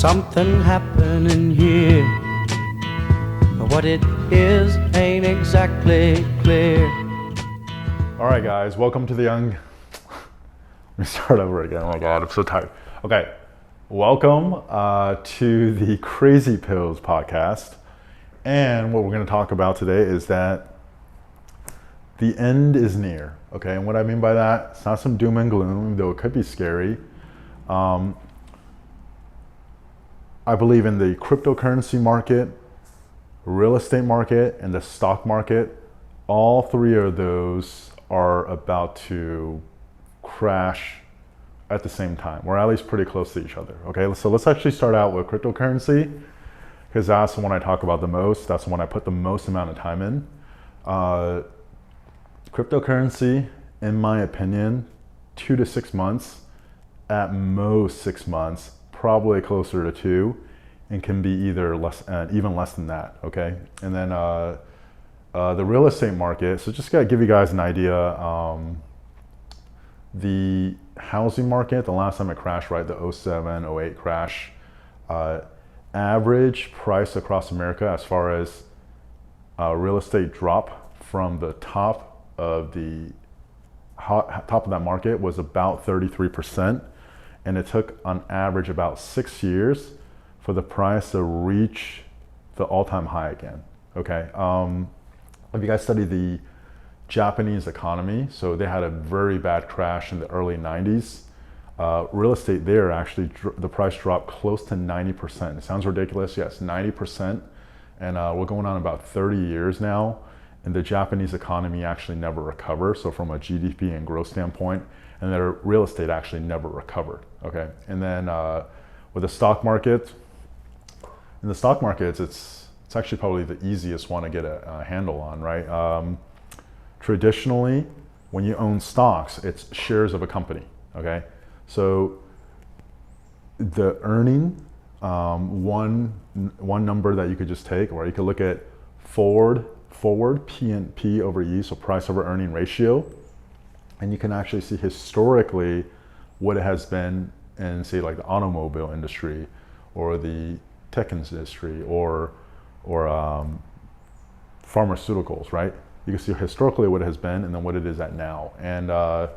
something happening here, but what it is ain't exactly clear. All right, guys, welcome to the Young. Let me start over again. Oh my God, I'm so tired. Okay, welcome to the Crazy Pills podcast. And what we're going to talk about today is that the end is near. Okay, and what I mean by that, it's not some doom and gloom, though it could be scary. I believe in the cryptocurrency market, real estate market, and the stock market. All three of those are about to crash at the same time, or at least pretty close to each other. Okay, so let's actually start out with cryptocurrency, because that's the one I talk about the most. That's the one I put the most amount of time in. Cryptocurrency, in my opinion, 2 to 6 months, at most 6 months, probably closer to 2, and can be either less, even less than that. Okay, and then the real estate market. So just gotta give you guys an idea. The housing market, the last time it crashed, right, the 07, 08 crash, average price across America as far as real estate drop from the top of that market was about 33%, and it took on average about 6 years for the price to reach the all-time high again. Okay, have you guys studied the Japanese economy? So they had a very bad crash in the early 90s. Real estate there actually, the price dropped close to 90%. It sounds ridiculous, yes, 90%. And we're going on about 30 years now, and the Japanese economy actually never recovered. So from a GDP and growth standpoint, and their real estate actually never recovered, okay? And then with the stock market, in the stock markets, it's actually probably the easiest one to get a handle on, right? Traditionally, when you own stocks, it's shares of a company, okay? So the earning, one number that you could just take, or you could look at forward P over E, so price over earning ratio, and you can actually see historically what it has been in, say, like the automobile industry or the tech industry or pharmaceuticals, right? You can see historically what it has been and then what it is at now. And I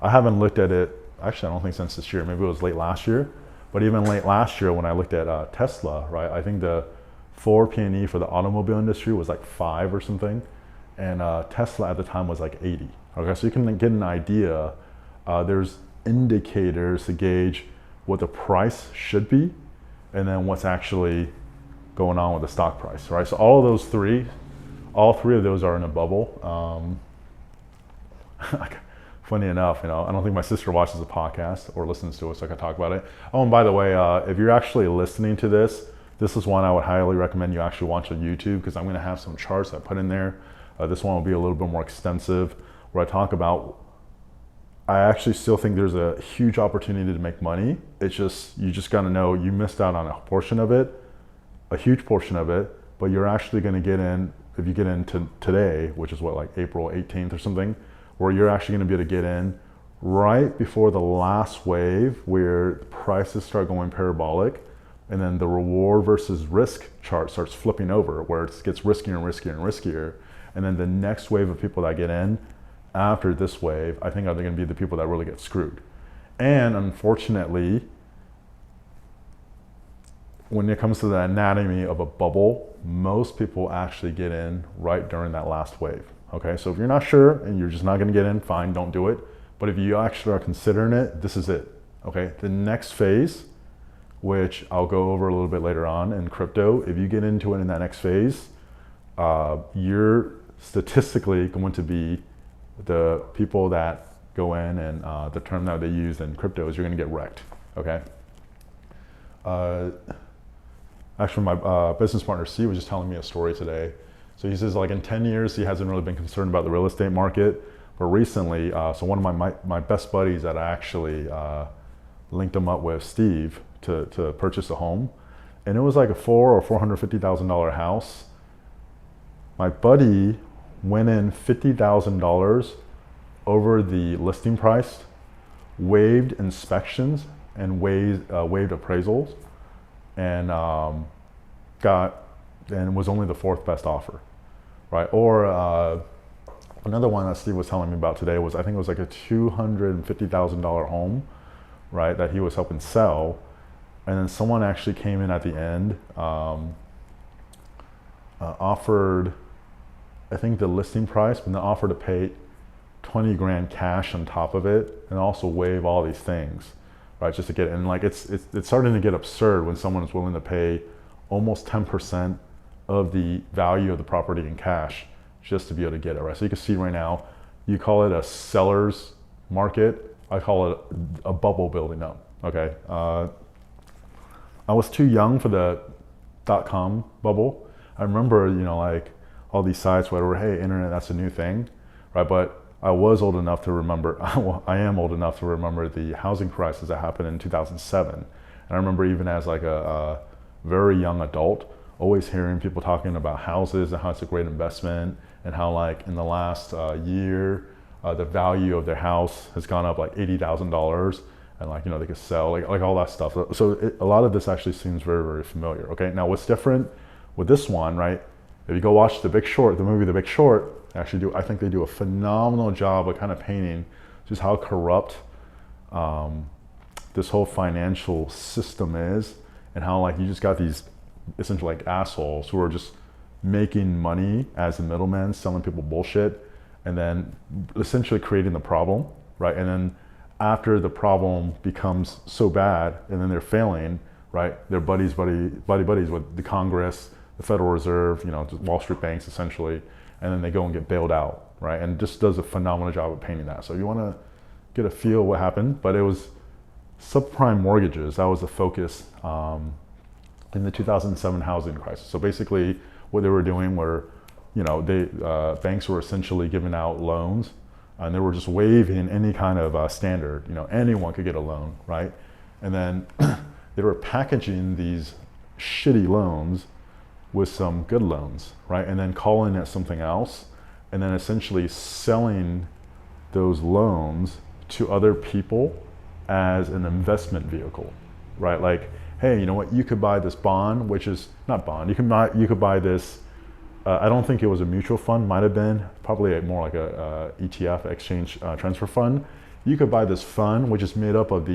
haven't looked at it, actually I don't think since this year, maybe it was late last year, but even late last year when I looked at Tesla, right? I think the forward P&E for the automobile industry was like 5 or something, and Tesla at the time was like 80. Okay, so you can get an idea. There's indicators to gauge what the price should be, and then what's actually going on with the stock price, right? So all three of those are in a bubble. Funny enough, I don't think my sister watches the podcast or listens to it, so I can talk about it. Oh, and by the way, if you're actually listening to this is one I would highly recommend you actually watch on YouTube, because I'm going to have some charts I put in there. This one will be a little bit more extensive, where I talk about, I actually still think there's a huge opportunity to make money. It's just, you just got to know you missed out on a portion of it, a huge portion of it, but you're actually going to get in, if you get into today, which is what, like April 18th or something, where you're actually going to be able to get in right before the last wave where prices start going parabolic, and then the reward versus risk chart starts flipping over, where it gets riskier and riskier and riskier. And then the next wave of people that get in after this wave, I think are going to be the people that really get screwed. And unfortunately, when it comes to the anatomy of a bubble, most people actually get in right during that last wave. Okay, so if you're not sure and you're just not going to get in, fine, don't do it. But if you actually are considering it, this is it. Okay, the next phase, which I'll go over a little bit later on in crypto, if you get into it in that next phase, you're statistically going to be the people that go in, and the term that they use in crypto is you're going to get wrecked. Okay. Actually, my business partner C was just telling me a story today. So he says, like, in 10 years, he hasn't really been concerned about the real estate market. But recently, so one of my best buddies that I actually linked him up with, Steve, to purchase a home. And it was like a $400,000 or $450,000 house. My buddy went in $50,000 over the listing price, waived inspections, and waived appraisals, and was only the fourth best offer, right? Or another one that Steve was telling me about today was, I think it was like a $250,000 home, right, that he was helping sell, and then someone actually came in at the end, offered, I think, the listing price, but then offered to pay 20 grand cash on top of it, and also waive all these things, right, just to get it. And like it's starting to get absurd when someone is willing to pay almost 10% of the value of the property in cash just to be able to get it, right? So you can see right now, you call it a seller's market, I call it a bubble building up, okay? I was too young for the .com bubble. I remember, like all these sites where, hey, internet, that's a new thing, right? But I was old enough to remember, I am old enough to remember the housing crisis that happened in 2007. And I remember even as like a very young adult, always hearing people talking about houses and how it's a great investment, and how like in the last year, the value of their house has gone up like $80,000, and like, they could sell, like all that stuff. So a lot of this actually seems very, very familiar, okay? Now what's different with this one, right? If you go watch The Big Short, the movie The Big Short, I think they do a phenomenal job of kind of painting just how corrupt this whole financial system is, and how like you just got these essentially like assholes who are just making money as the middlemen, selling people bullshit, and then essentially creating the problem, right? And then after the problem becomes so bad, and then they're failing, right? They're buddies with the Congress, the Federal Reserve, just Wall Street banks essentially, and then they go and get bailed out, right? And just does a phenomenal job of painting that. So you want to get a feel of what happened, but it was subprime mortgages. That was the focus in the 2007 housing crisis. So basically, what they were doing were, banks were essentially giving out loans, and they were just waiving any kind of standard. Anyone could get a loan, right? And then they were packaging these shitty loans with some good loans, right? And then calling it something else, and then essentially selling those loans to other people as an investment vehicle, right? Like, hey, you know what? You could buy this bond, which is not bond. You could buy this. I don't think it was a mutual fund. Might have been probably more like a ETF, exchange transfer fund. You could buy this fund, which is made up of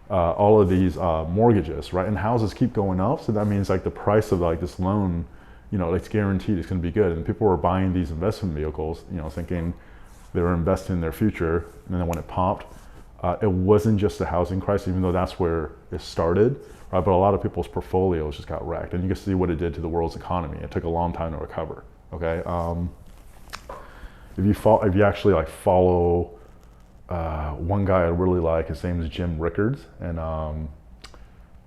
all of these mortgages, right? And houses keep going up, so that means like the price of like this loan, it's guaranteed it's going to be good. And people were buying these investment vehicles, thinking they were investing in their future. And then when it popped, it wasn't just the housing crisis, even though that's where it started, right? But a lot of people's portfolios just got wrecked, and you can see what it did to the world's economy. It took a long time to recover. Okay, if you actually like follow one guy I really like, his name is Jim Rickards, and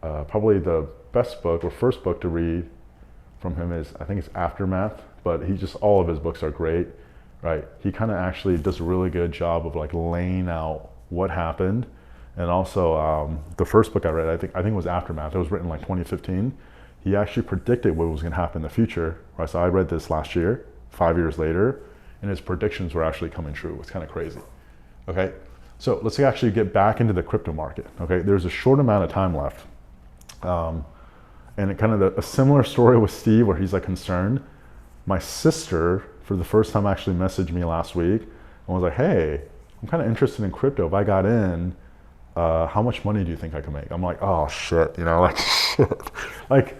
probably the best book or first book to read from him is, I think it's Aftermath, but all of his books are great, right? He kind of actually does a really good job of like laying out what happened. And also the first book I read, I think it was Aftermath. It was written like 2015. He actually predicted what was going to happen in the future, right? So I read this last year, 5 years later, and his predictions were actually coming true. It's kind of crazy. Okay, so let's actually get back into the crypto market. Okay, there's a short amount of time left, and a similar story with Steve, where he's like concerned. My sister, for the first time, actually messaged me last week and was like, "Hey, I'm kind of interested in crypto. If I got in, how much money do you think I can make?" I'm like, "Oh shit," like shit. Like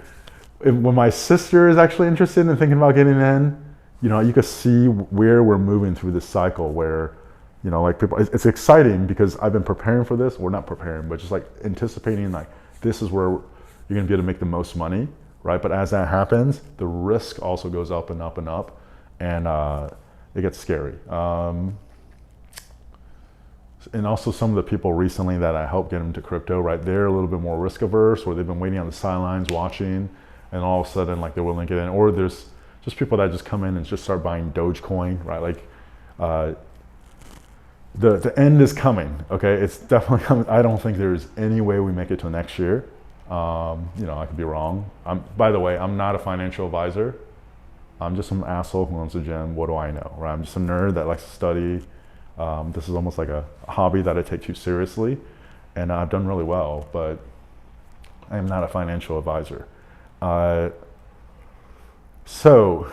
when my sister is actually interested in thinking about getting in, you can see where we're moving through this cycle where. Like people, it's exciting because I've been preparing for this. We're not preparing, but just like anticipating, like this is where you're going to be able to make the most money, right? But as that happens, the risk also goes up and up and up, and it gets scary. And also some of the people recently that I helped get into crypto, right? They're a little bit more risk averse, or they've been waiting on the sidelines watching, and all of a sudden like they're willing to get in. Or there's just people that just come in and just start buying Dogecoin, right? Like the end is coming, okay? It's definitely coming. I don't think there's any way we make it to next year. I could be wrong. By the way, I'm not a financial advisor. I'm just some asshole who owns a gym. What do I know, right? I'm just a nerd that likes to study. This is almost like a hobby that I take too seriously, and I've done really well, but I am not a financial advisor. So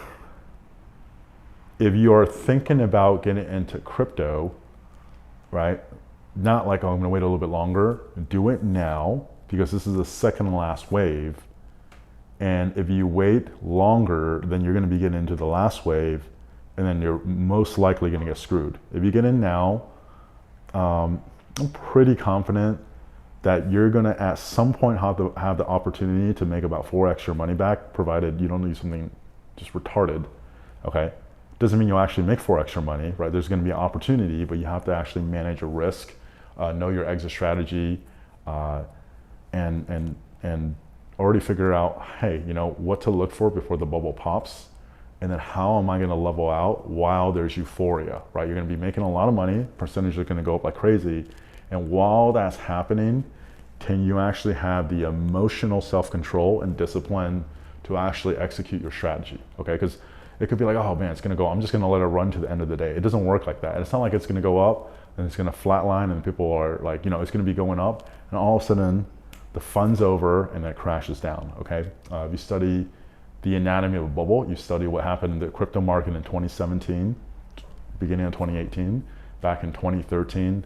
if you are thinking about getting into crypto, right? Not like, oh, I'm gonna wait a little bit longer. Do it now, because this is the second last wave. And if you wait longer, then you're gonna be getting into the last wave, and then you're most likely gonna get screwed. If you get in now, I'm pretty confident that you're gonna at some point have the opportunity to make about 4x your money back, provided you don't do something just retarded, okay? Doesn't mean you'll actually make 4x your money, right? There's gonna be an opportunity, but you have to actually manage a risk, know your exit strategy, and already figure out, hey, you know, what to look for before the bubble pops, and then how am I gonna level out while there's euphoria, right? You're gonna be making a lot of money, percentages are gonna go up like crazy, and while that's happening, can you actually have the emotional self-control and discipline to actually execute your strategy, okay? Because it could be like, oh man, it's gonna go, I'm just gonna let it run to the end of the day. It doesn't work like that. And it's not like it's gonna go up and it's gonna flatline and people are like, you know, it's gonna be going up and all of a sudden the fun's over and it crashes down, okay? If you study the anatomy of a bubble, you study what happened in the crypto market in 2017, beginning of 2018, back in 2013,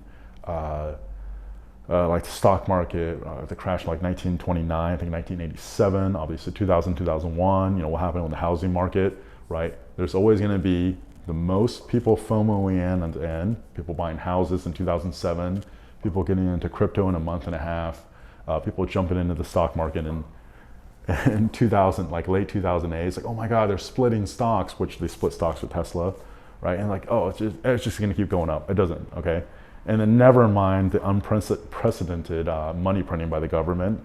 like the stock market, the crash like 1929, I think 1987, obviously 2000, 2001, you know, what happened with the housing market, right? There's always gonna be the most people FOMOing in at the end, people buying houses in 2007, people getting into crypto in a month and a half, people jumping into the stock market in 2000, like late 2008, it's like, oh my God, they're splitting stocks, which they split stocks with Tesla, right? And like, oh, it's just gonna keep going up. It doesn't, okay? And then never mind the unprecedented money printing by the government.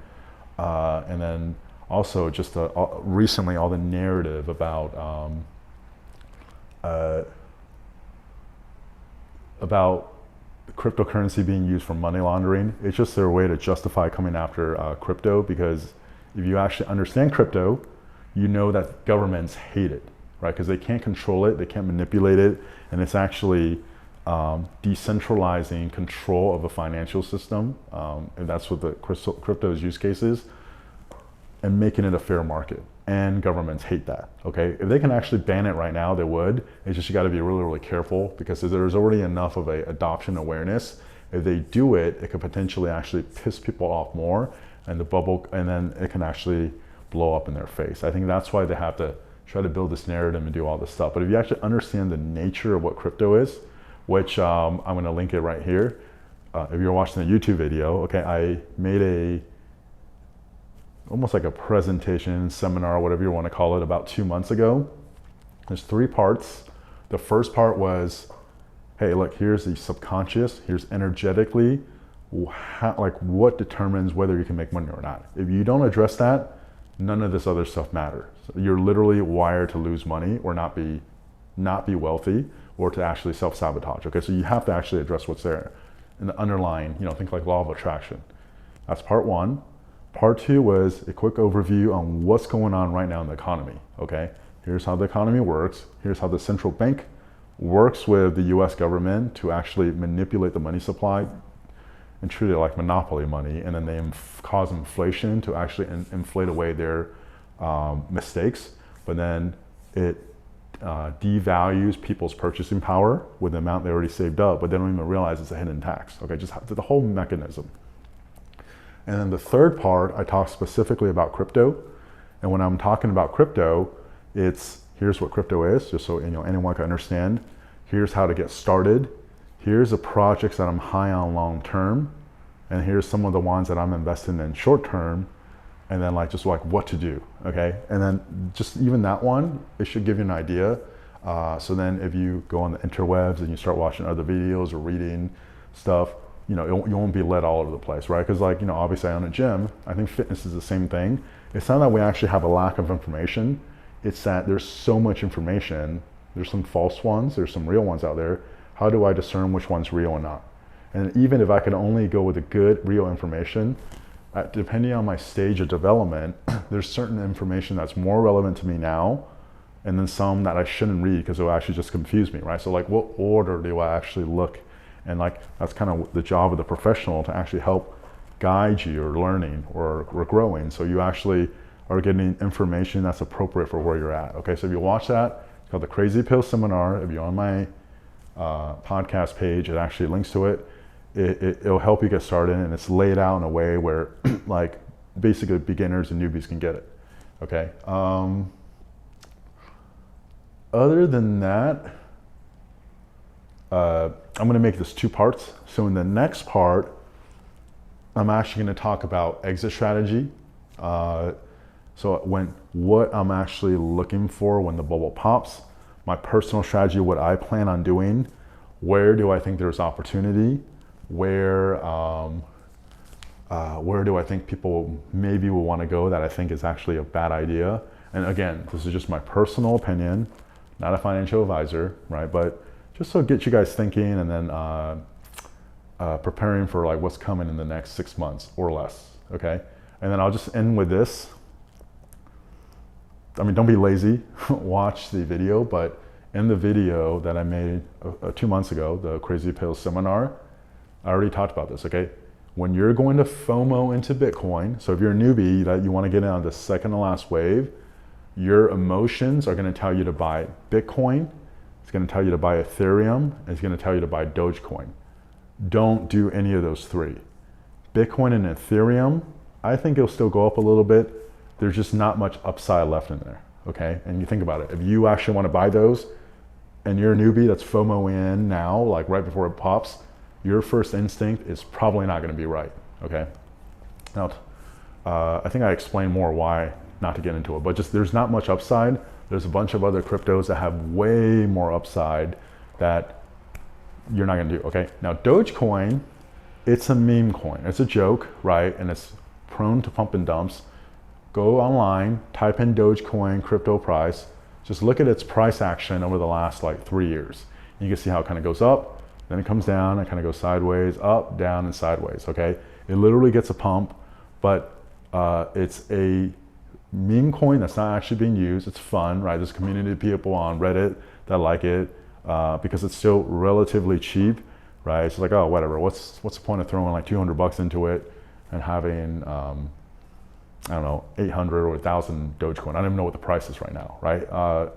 And then also just recently all the narrative about cryptocurrency being used for money laundering. It's just their way to justify coming after crypto, because if you actually understand crypto, you know that governments hate it, right? Because they can't control it, they can't manipulate it, and it's actually decentralizing control of a financial system, and that's what the crypto's use case is, and making it a fair market. And governments hate that, okay? If they can actually ban it right now, they would. It's just you gotta be really, really careful, because there's already enough of a adoption awareness. If they do it, it could potentially actually piss people off more, and the bubble, and then it can actually blow up in their face. I think that's why they have to try to build this narrative and do all this stuff. But if you actually understand the nature of what crypto is, which I'm gonna link it right here. If you're watching the YouTube video, okay, I made almost like a presentation, seminar, whatever you wanna call it, about 2 months ago. There's 3 parts. The first part was, hey, look, here's the subconscious, here's energetically, like what determines whether you can make money or not. If you don't address that, none of this other stuff matters. So you're literally wired to lose money or not be wealthy, or to actually self-sabotage, okay? So you have to actually address what's there in the underlying, you know, think like law of attraction. That's part 1. Part 2 was a quick overview on what's going on right now in the economy, okay? Here's how the economy works. Here's how the central bank works with the US government to actually manipulate the money supply and treat it like monopoly money, and then they cause inflation to actually inflate away their mistakes, but then it devalues people's purchasing power with the amount they already saved up, but they don't even realize it's a hidden tax, okay? Just the whole mechanism. And then the third part, I talk specifically about crypto, and when I'm talking about crypto, it's here's what crypto is, just so anyone can understand. Here's how to get started. Here's the projects that I'm high on long term, and here's some of the ones that I'm investing in short term, and then just what to do, okay? And then just even that one, it should give you an idea. So then if you go on the interwebs and you start watching other videos or reading stuff, you won't be led all over the place, right? Because obviously I own a gym. I think fitness is the same thing. It's not that we actually have a lack of information. It's that there's so much information. There's some false ones, there's some real ones out there. How do I discern which one's real or not? And even if I can only go with the good, real information, depending on my stage of development, there's certain information that's more relevant to me now, and then some that I shouldn't read because it will actually just confuse me, right? So what order do I actually look? And that's kind of the job of the professional, to actually help guide you or learning or growing. So you actually are getting information that's appropriate for where you're at. Okay, so if you watch that, it's called the Crazy Pill Seminar. If you're on my podcast page, it actually links to it. It'll help you get started, and it's laid out in a way where like basically beginners and newbies can get it. Okay. Other than that, I'm going to make this 2 parts. So in the next part, I'm actually going to talk about exit strategy. So what I'm actually looking for when the bubble pops, my personal strategy, what I plan on doing, where do I think there's opportunity, where do I think people maybe will want to go that I think is actually a bad idea. And again, this is just my personal opinion, not a financial advisor, right? But just to get you guys thinking, and then preparing for like what's coming in the next 6 months or less, okay? And then I'll just end with this. I mean, don't be lazy, watch the video, but in the video that I made 2 months ago, the Crazy Pill Seminar, I already talked about this, okay? When you're going to FOMO into Bitcoin, so if you're a newbie that you want to get in on the second to last wave, your emotions are going to tell you to buy Bitcoin, it's going to tell you to buy Ethereum, and it's going to tell you to buy Dogecoin. Don't do any of those 3. Bitcoin and Ethereum, I think it'll still go up a little bit. There's just not much upside left in there, okay? And you think about it, if you actually want to buy those and you're a newbie that's FOMO in now, like right before it pops, your first instinct is probably not going to be right, okay? Now, I think I explained more why not to get into it, but just there's not much upside. There's a bunch of other cryptos that have way more upside that you're not going to do, okay? Now, Dogecoin, it's a meme coin. It's a joke, right? And it's prone to pump and dumps. Go online, type in Dogecoin crypto price. Just look at its price action over the last like 3 years. You can see how it kind of goes up, then it comes down, it kind of goes sideways, up, down, and sideways, okay? It literally gets a pump, but it's a meme coin that's not actually being used. It's fun, right? There's a community of people on Reddit that like it because it's still relatively cheap, right? It's like, oh, whatever. What's the point of throwing like $200 into it and having, I don't know, 800 or 1,000 Dogecoin? I don't even know what the price is right now, right?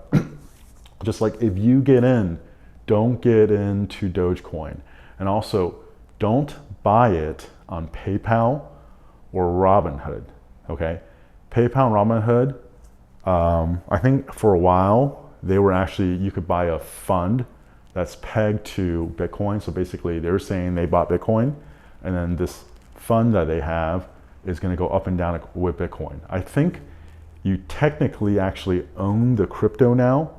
Just like if you get in, don't get into Dogecoin. And also, don't buy it on PayPal or Robinhood, okay? PayPal and Robinhood, I think for a while, they were actually, you could buy a fund that's pegged to Bitcoin. So basically they're saying they bought Bitcoin, and then this fund that they have is gonna go up and down with Bitcoin. I think you technically actually own the crypto now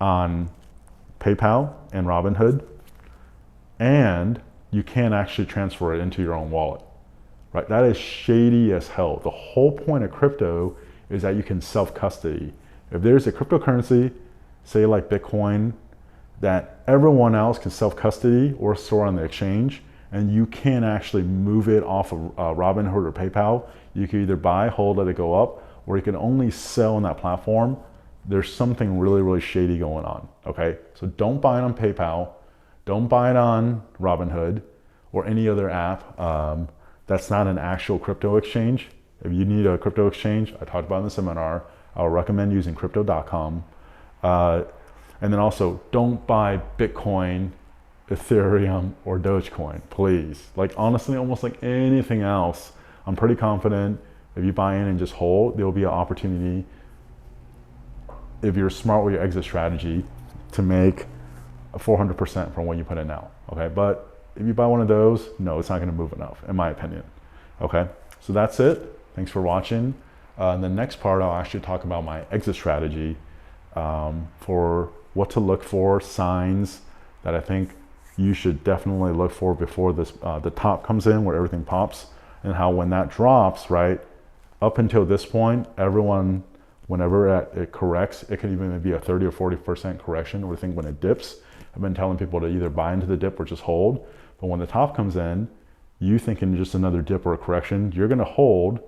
on PayPal and Robinhood, and you can't actually transfer it into your own wallet, right? That is shady as hell. The whole point of crypto is that you can self-custody. If there's a cryptocurrency, say like Bitcoin, that everyone else can self-custody or store on the exchange, and you can't actually move it off of Robinhood or PayPal, you can either buy, hold, let it go up, or you can only sell on that platform. There's something really, really shady going on, okay? So don't buy it on PayPal, don't buy it on Robinhood or any other app that's not an actual crypto exchange. If you need a crypto exchange, I talked about in the seminar, I would recommend using crypto.com. And then also, don't buy Bitcoin, Ethereum, or Dogecoin, please. Like honestly, almost like anything else, I'm pretty confident if you buy in and just hold, there'll be an opportunity, if you're smart with your exit strategy, to make 400% from what you put in now, okay? But if you buy one of those, no, it's not gonna move enough, in my opinion, okay? So that's it. Thanks for watching. In the next part, I'll actually talk about my exit strategy for what to look for, signs that I think you should definitely look for before this the top comes in, where everything pops, and how when that drops, right, up until this point, everyone, whenever it corrects, it can even be a 30 or 40% correction. Or I think when it dips, I've been telling people to either buy into the dip or just hold. But when the top comes in, you thinking just another dip or a correction, you're gonna hold,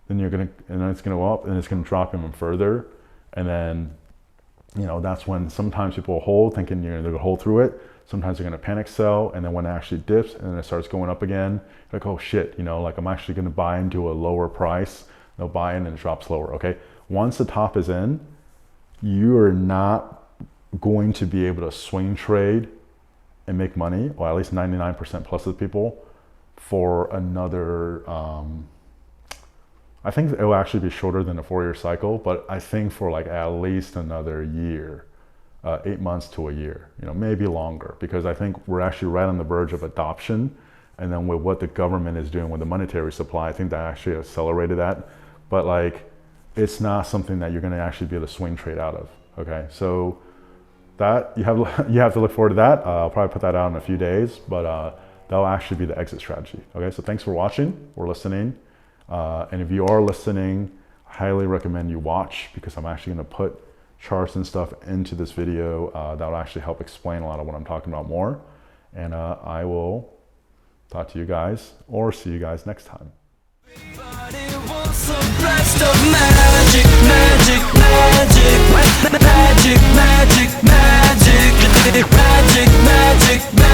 then and then it's gonna go up and it's gonna drop even further. And then that's when sometimes people will hold thinking they're going to hold through it. Sometimes they're going to panic sell. And then when it actually dips and then it starts going up again, like, oh shit, like I'm actually going to buy into a lower price. They'll buy in and it drops lower. Okay. Once the top is in, you are not going to be able to swing trade and make money, or at least 99% plus of the people, for another, I think it will actually be shorter than a 4-year cycle, but I think for like at least another year, 8 months to a year, maybe longer, because I think we're actually right on the verge of adoption. And then with what the government is doing with the monetary supply, I think that actually accelerated that. But like, it's not something that you're going to actually be able to swing trade out of. Okay, so that you have to look forward to that. I'll probably put that out in a few days, but that'll actually be the exit strategy. Okay, so thanks for watching or listening. And if you are listening, I highly recommend you watch, because I'm actually going to put charts and stuff into this video that will actually help explain a lot of what I'm talking about more. And I will talk to you guys or see you guys next time. Magic, magic, magic, magic, magic, magic, magic, magic, magic.